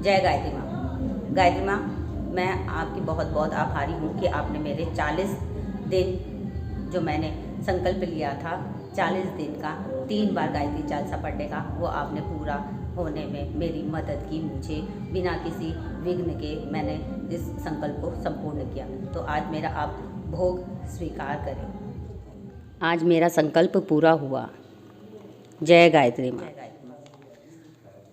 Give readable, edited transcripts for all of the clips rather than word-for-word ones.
जय गायत्री माँ। गायत्री माँ, मैं आपकी बहुत बहुत आभारी हूँ कि आपने मेरे 40 दिन जो मैंने संकल्प लिया था 40 दिन का 3 बार गायत्री चालीसा पढ़ने का, वो आपने पूरा होने में मेरी मदद की। मुझे बिना किसी विघ्न के मैंने इस संकल्प को संपूर्ण किया। तो आज मेरा आप भोग स्वीकार करें। आज मेरा संकल्प पूरा हुआ। जय गायत्री माँ।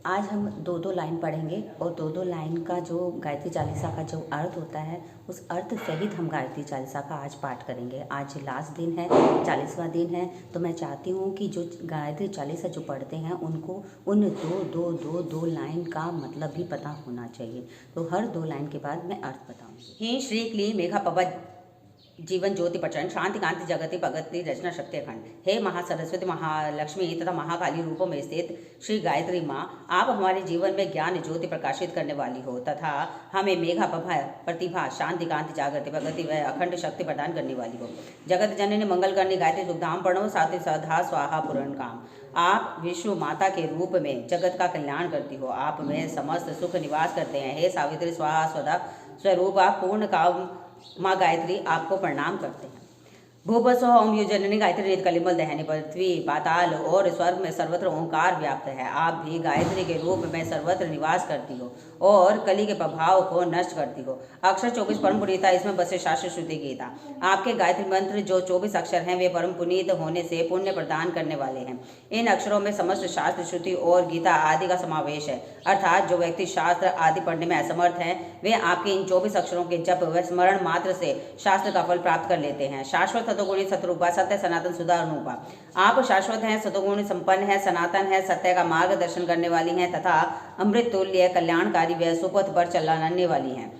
आज हम 2-2 लाइन पढ़ेंगे और 2-2 लाइन का जो गायत्री चालीसा का जो अर्थ होता है उस अर्थ सहित हम गायत्री चालीसा का आज पाठ करेंगे। आज लास्ट दिन है, 40वां दिन है, तो मैं चाहती हूँ कि जो गायत्री चालीसा जो पढ़ते हैं उनको उन दो लाइन का मतलब भी पता होना चाहिए। तो हर 2 लाइन के बाद मैं अर्थ बताऊँगी। ही श्री क्लीं मेघा पवद जीवन ज्योति प्रचंड शांति कांति जगति भगति रचना शक्ति अखंड। हे महासरस्वती, महालक्ष्मी तथा महाकाली रूपों में स्थित श्री गायत्री माँ, आप हमारे जीवन में ज्ञान ज्योति प्रकाशित करने वाली हो तथा हमें मेघा प्रतिभा शांति कांति जागृति भगति व अखंड शक्ति प्रदान करने वाली हो। जगत जननी मंगल करनी गायत्री शुभधाम प्रणव सात्विक सदा स्वाहा पूर्ण काम। आप विष्णु माता के रूप में जगत का कल्याण करती हो। आप में समस्त सुख निवास करते हैं। हे सावित्री स्वाहा स्वदा स्वरूप, आप पूर्ण काम माँ गायत्री आपको प्रणाम करते हैं। भूपस्व ओम यू जननी गायत्री रेत कलिमल दहनी पृथ्वी पाताल और स्वर्ग में सर्वत्र ओंकार व्याप्त है। आप भी गायत्री के रूप में सर्वत्र निवास करती हो और कली के प्रभाव को नष्ट करती हो। अक्षर 24 परम पुनीता, इसमें बसे शास्त्र श्रुति गीता। आपके गायत्री मंत्र जो 24 अक्षर हैं वे परम पुनीत होने से पुण्य प्रदान करने वाले हैं। इन अक्षरों में समस्त शास्त्र श्रुति और गीता आदि का समावेश है, अर्थात जो व्यक्ति शास्त्र आदि पढ़ने में असमर्थ हैं वे आपके इन 24 अक्षरों के जप व स्मरण मात्र से शास्त्र का फल प्राप्त कर लेते हैं। शाश्वत सतोगुणी सतरूपा सत्य सनातन सुधा अनुपा, आप शाश्वत हैं, सतोगुणी संपन्न है, सनातन है, सत्य का मार्गदर्शन करने वाली हैं तथा अमृत तुल्य कल्याणकारी व सुपथ पर चलाने वाली हैं।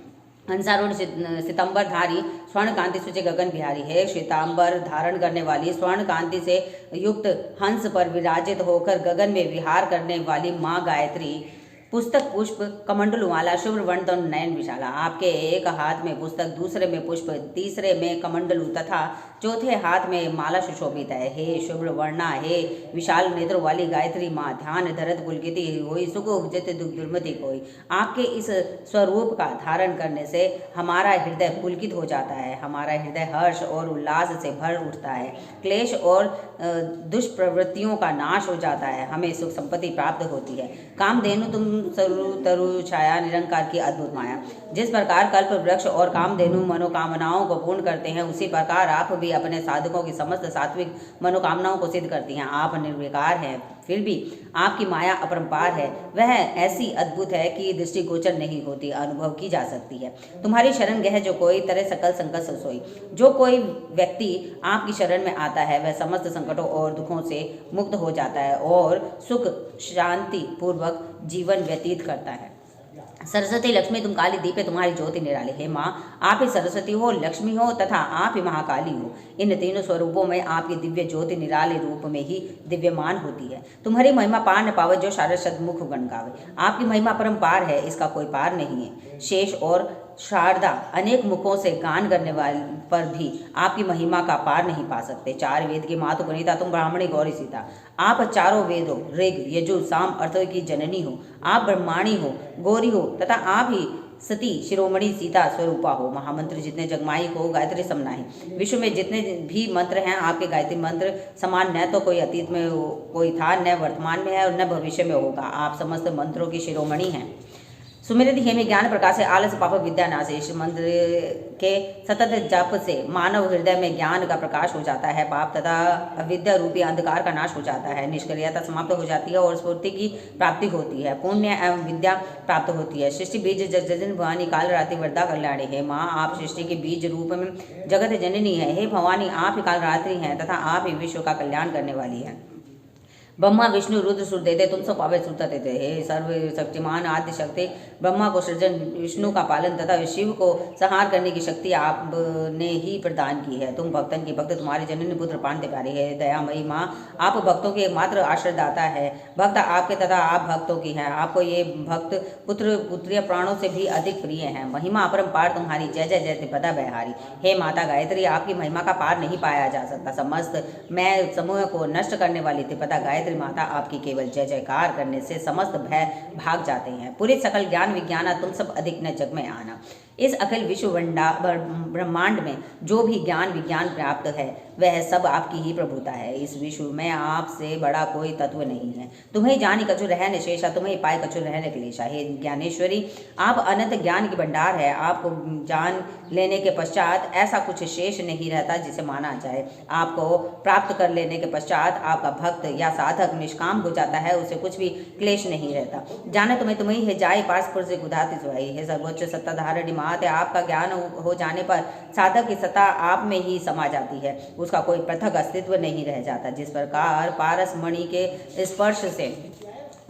हंसारूढ़ सितंबर धारी स्वर्ण कांति सूचे गगन बिहारी है। श्वेतांबर धारण करने वाली स्वर्ण कांति से युक्त हंस पर विराजित होकर गगन में विहार करने वाली माँ गायत्री, पुस्तक पुष्प कमंडलू वाला शुभ्र वर्ण नयन विशाला। आपके एक हाथ में पुस्तक, दूसरे में पुष्प, तीसरे में कमंडलू तथा चौथे हाथ में माला सुशोभित है। हे शुभ्र वर्णा, हे विशाल नेत्र वाली गायत्री माँ, ध्यान धरत पुलकिति होई सुख उपजित दुख दुर्मति कोई। आपके इस स्वरूप का धारण करने से हमारा हृदय पुलकित हो जाता है, हमारा हृदय हर्ष और उल्लास से भर उठता है, क्लेश और दुष्प्रवृत्तियों का नाश हो जाता है, हमें सुख संपत्ति प्राप्त होती है। कामधेनु तुम सरु तरु छाया निरंकार की अद्भुत माया। जिस प्रकार कल्प वृक्ष और कामधेनु मनोकामनाओं को पूर्ण करते हैं, उसी प्रकार आप भी अपने साधकों की समस्त सात्विक मनोकामनाओं को सिद्ध करती हैं। आप निर्विकार हैं, फिर भी आपकी माया अपरंपार है। वह ऐसी अद्भुत है कि दृष्टिगोचर नहीं होती, अनुभव की जा सकती है। तुम्हारी शरण गह जो कोई तरह सकल संकट से सोई। जो कोई व्यक्ति आपकी शरण में आता है वह समस्त संकटों और दुखों से मुक्त हो जाता है और सुख शांति पूर्वक जीवन व्यतीत करता है। सरस्वती लक्ष्मी तुम काली दीपे तुम्हारी ज्योति निराली। हे माँ, आप ही सरस्वती हो, लक्ष्मी हो तथा आप ही महाकाली हो। इन तीनों स्वरूपों में आपकी दिव्य ज्योति निराले रूप में ही दिव्यमान होती है। तुम्हारी महिमा पार न पावे जो शारद सदमुख गण गावे। आपकी महिमा परम्पार है, इसका कोई पार नहीं है। शेष और शारदा अनेक मुखों से गान करने वाले पर भी आपकी महिमा का पार नहीं पा सकते। 4 वेद की मातु पुनीता तुम ब्राह्मणी गौरी सीता। आप चारों वेदों ऋग यजुर साम अर्थों की जननी हो। आप ब्रह्माणी हो, गौरी हो तथा आप ही सती शिरोमणि सीता स्वरूपा हो। महामंत्र जितने जगमाई हो गायत्री समनाही। विश्व में जितने भी मंत्र हैं आपके गायत्री मंत्र समान न तो कोई अतीत में कोई था, न वर्तमान में है और न भविष्य में होगा। आप समस्त मंत्रों की शिरोमणि हैं। सुमिरति हेमे ज्ञान प्रकाश से आलस पाप विद्या नाश। इस मंत्र के सतत जप से मानव हृदय में ज्ञान का प्रकाश हो जाता है, पाप तथा अविद्या रूपी अंधकार का नाश हो जाता है, निष्क्रियता समाप्त हो जाती है और स्फूर्ति की प्राप्ति होती है, पुण्य एवं विद्या प्राप्त होती है। सृष्टि बीज जगजन भवानी काल रात्रि वरदा कल्याणी। हे माँ, आप सृष्टि के बीज रूप में जगत जननी है। हे भवानी, आप ही काल रात्रि हैं तथा आप ही विश्व का कल्याण करने वाली है। ब्रह्मा विष्णु रुद्र सुर देते तुम सब पावे सुरता देते। हे सर्व शक्तिमान आदि शक्ति, ब्रह्मा को सृजन, विष्णु का पालन तथा शिव को संहार करने की शक्ति आपने ही प्रदान की है। तुम भक्तन की भक्त, तुम्हारे जननी पुत्र पांडे प्यारे है। दयामयी माँ, आप भक्तों के एकमात्र आश्रयदाता है। भक्त आपके तथा आप भक्तों की हैं। आपको ये भक्त पुत्र पुत्रियां प्राणों से भी अधिक प्रिय हैं। महिमा अपरंपार तुम्हारी, जय जय जय त्रिपदा बहारी। हे माता गायत्री, आपकी महिमा का पार नहीं पाया जा सकता। समस्त मैं समूह को नष्ट करने वाली त्रिपदा गायत्री गायत्री माता आपकी केवल जय जयकार करने से समस्त भय भाग जाते हैं। पूरे सकल ज्ञान विज्ञाना तुम सब अधिक न जग में आना। इस अखिल विश्व ब्रह्मांड में जो भी ज्ञान विज्ञान प्राप्त है वह सब आपकी ही प्रभुता है। इस विश्व में आपसे बड़ा कोई तत्व नहीं है। तुम्हें जानी कछु रह न शेषा, तुम्हें पाए कछु रह न क्लेशा। हे ज्ञानेश्वरी, आप अनंत ज्ञान की भंडार है। आपको जान लेने के पश्चात ऐसा कुछ शेष नहीं रहता जिसे माना जाए। आपको प्राप्त कर लेने के पश्चात आपका भक्त या साधक निष्काम हो जाता है, उसे कुछ भी क्लेश नहीं रहता। जाने तुम्हें है जाए पार्सपुर से गुधाती सुहाई। हे सर्वोच्च सत्ताधारिणी मात, आपका ज्ञान हो जाने पर साधक की सत्ता आप में ही समा जाती है, उसका कोई पृथक अस्तित्व नहीं रह जाता। जिस प्रकार पारस मणि के स्पर्श से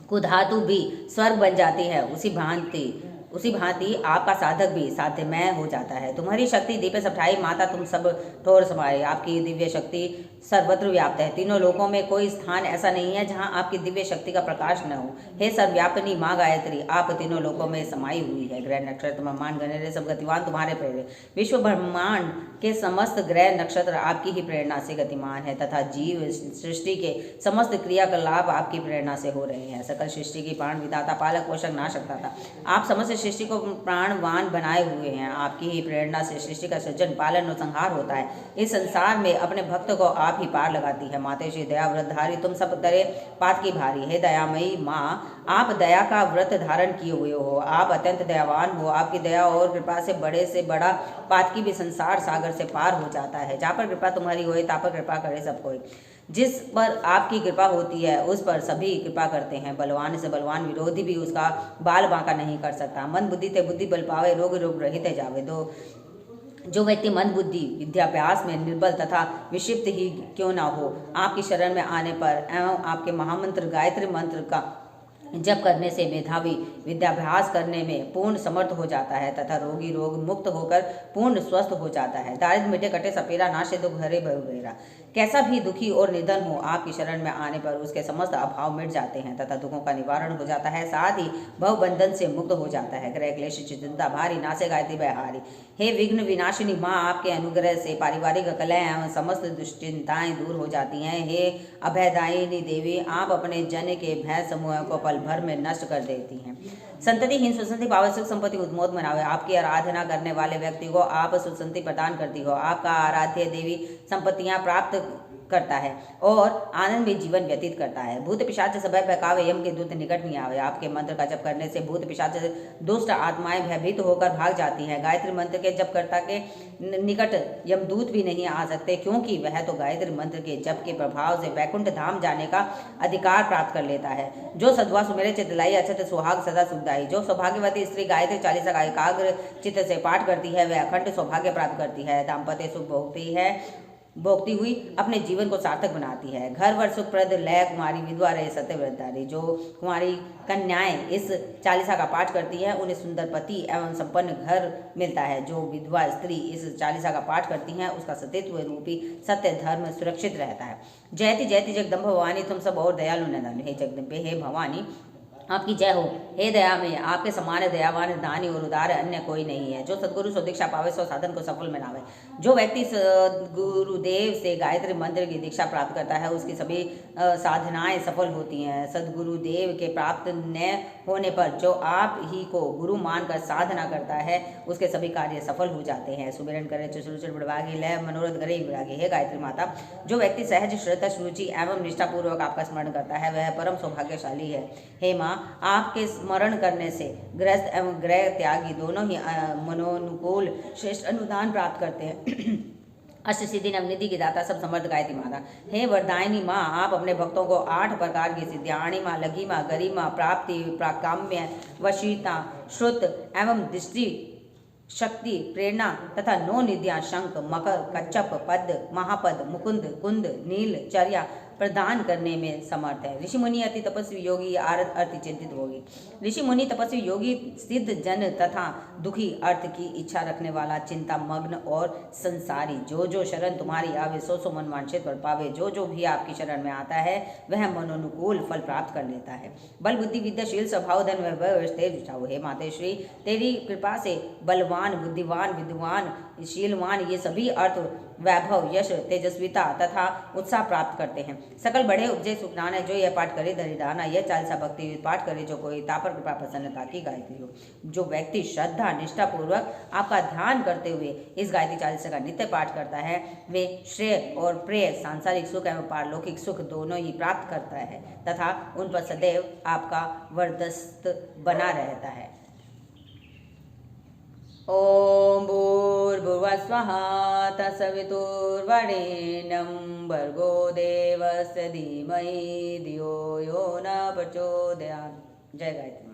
कुधातु भी स्वर्ग बन जाती है, उसी भांति आपका साधक भी साध्यमय हो जाता है। तुम्हारी शक्ति दीपे सप्ठाई माता, तुम सब ठोर समाये। आपकी दिव्य शक्ति सर्वत्र व्याप्त है। तीनों लोकों में कोई स्थान ऐसा नहीं है जहां आपकी दिव्य शक्ति का प्रकाश न हो। हे सर्वव्यापिनी माँ गायत्री, आप तीनों लोकों में समाई हुई है। ग्रह नक्षत्र ब्रह्मांड गणेरे सब गतिवान तुम्हारे प्रेरे। विश्व ब्रह्मांड के समस्त ग्रह नक्षत्र आपकी ही प्रेरणा से गतिमान है तथा जीव सृष्टि के समस्त क्रियाकलाप आपकी प्रेरणा से हो रहे हैं। सकल सृष्टि की प्राण विधाता पालक पोषक नाशक था। आप समस्त सृष्टि को प्राणवान बनाए हुए हैं। आपकी ही प्रेरणा से सृष्टि का सृजन पालन और संहार होता है। इस संसार में अपने भक्त को आप ही पार लगाती है। मातेश्री दया व्रतधारी, तुम सब तरे पात की भारी। हे दयामयी माँ, आप दया का व्रत धारण किए हुए हो। आप अत्यंत दयावान हो। आपकी दया और कृपा से बड़ा पात की भी संसार सागर से पार हो जाता है। जहाँ पर कृपा तुम्हारी होए ता पर कृपा करे सब कोई। जिस पर आपकी कृपा होती है उस पर सभी कृपा करते हैं। बलवान से बलवान विरोधी भी उसका बाल बांका नहीं कर सकता। मन बुद्धि ते बुद्धि बल पावे, रोग रोग रहित जावे। जो व्यक्ति मन बुद्धि विद्याभ्यास में निर्बल तथा विक्षिप्त ही क्यों ना हो, आपकी शरण में आने पर एवं आपके महामंत्र गायत्री मंत्र का जप करने से मेधावी विद्याभ्यास करने में पूर्ण समर्थ हो जाता है तथा रोगी रोग मुक्त होकर पूर्ण स्वस्थ हो जाता है। दारिद्र मिटे कटे सपेरा, नाशे दुख हरे बहुबेरा। कैसा भी दुखी और निधन हो, आपकी शरण में आने पर उसके समस्त अभाव मिट जाते हैं तथा दुखों का निवारण हो जाता है, साथ ही भवबंधन से मुक्त हो जाता है। ग्रह क्लेश चिंता भारी, नासे गायत्री बहारी। हे विघ्न विनाशिनी माँ, आपके अनुग्रह से पारिवारिक कलह एवं समस्त दुश्चिंताएं दूर हो जाती हैं। हे अभयदायिनी देवी, आप अपने जन के भय समूह को पल भर में नष्ट कर देती हैं। संततिहीन सुसंति पावे, सुख संपत्ति उद्मोद मनावे। आपकी आराधना करने वाले व्यक्ति को आप सुसंति प्रदान करती हो। आपका आराध्य देवी संपत्तियां प्राप्त करता है और आनंद में जीवन व्यतीत करता है। भूत पिशाच सभय बहकावे, यम के दूत निकट नहीं आवे। आपके मंत्र का जप करने से भूत पिशाच दुष्ट आत्माएं भयभीत होकर भाग जाती हैं। गायत्री मंत्र के जपकर्ता के निकट यमदूत भी नहीं आ सकते, क्योंकि वह तो गायत्री मंत्र के जप के प्रभाव से वैकुंठ धाम जाने का अधिकार प्राप्त कर लेता है। जो सद्वा सुमेरे चितलाई अक्षत सुहाग सदा सुखदाई। जो सौभाग्यवती स्त्री गायत्री चालीसा का एकाग्र चित्त से पाठ करती है वह अखंड सौभाग्य प्राप्त करती है, दाम्पत्य सुख भोगती हुई अपने जीवन को सार्थक बनाती है। घर वर सुखप्रद लय कुमारी विधवा रहे सत्य व्रतधारी। जो कुमारी कन्याएं इस चालीसा का पाठ करती है उन्हें सुंदर पति एवं संपन्न घर मिलता है। जो विधवा स्त्री इस चालीसा का पाठ करती हैं उसका सत्यत्व रूपी सत्य धर्म सुरक्षित रहता है। जयति जयति जगदम्ब भवानी, तुम सब और दयालु नंदन। हे जगदम्बे, हे भवानी, आपकी जय हो। हे दया में आपके समान दयावान दानी और उदार अन्य कोई नहीं है। जो सदगुरु सो दीक्षा पावे सो साधन को सफल बनावे। जो व्यक्ति गुरुदेव से गायत्री मंत्र की दीक्षा प्राप्त करता है उसकी सभी साधनाएं सफल होती हैं। सदगुरुदेव के प्राप्त न होने पर जो आप ही को गुरु मानकर साधना करता है उसके सभी कार्य सफल हो जाते हैं। सुमिरन करे चुसुरुचर बड़वागी लय मनोरथ करे विरागी। हे गायत्री माता, जो व्यक्ति सहज श्रद्धा रुचि एवं निष्ठापूर्वक आपका स्मरण करता है वह परम सौभाग्यशाली है। हे माँ, आपके स्मरण करने से ग्रस्त एवं ग्रह त्यागी दोनों ही मनोनुकूल श्रेष्ठ अनुदान प्राप्त करते हैं। अष्ट सिद्धि नवनिधि की दाता सब समर्थ गायत्री माता। हे वरदायिनी माँ, आप अपने भक्तों को 8 प्रकार की सिद्धियां अणिमा, लघिमा, गरिमा, प्राप्ति, प्राकाम्य, वशीता, श्रुत एवं दृष्टि शक्ति, प्रेरणा तथा 9 निधियां शंख, मकर, कच्छप, पद, महापद, मुकुंद, कुंद, नील, चर्या प्रदान करने में समर्थ है। ऋषि मुनि अति तपस्वी योगी आरत अर्थ चिंतित होगी। ऋषि मुनि तपस्वी योगी सिद्ध जन तथा दुखी अर्थ की इच्छा रखने वाला चिंता मग्न और संसारी। जो जो शरण तुम्हारी आवे सो सो मन वांछित फल पावे। जो जो भी आपकी शरण में आता है वह मनोनुकूल फल प्राप्त कर लेता है। बल बुद्धि विद्याशील स्वभाव धन वैभव तेज उठाओ। हे मातेश्री, तेरी कृपा से बलवान, बुद्धिवान, विद्वान, शीलवान ये सभी अर्थ वैभव, यश, तेजस्विता तथा उत्साह प्राप्त करते हैं। सकल बढ़े उपजे सुख नाना, जो यह पाठ करे दरिदाना। यह 40 भक्ति पाठ करे जो कोई, तापर कृपा प्रसन्नता की गायत्री हो। जो व्यक्ति श्रद्धा निष्ठा पूर्वक आपका ध्यान करते हुए इस गायत्री 40 का नित्य पाठ करता है, वे श्रेय और प्रेय, सांसारिक सुख एवं पारलौकिक सुख दोनों ही प्राप्त करता है तथा उन पर सदैव आपका वर्चस्व बना रहता है। ओम भूर्भुवः स्वः तत्सवितुर्वरेण्यं भर्गो देवस्य धीमहि धियो यो न प्रचोदयात्। जय गायत्री।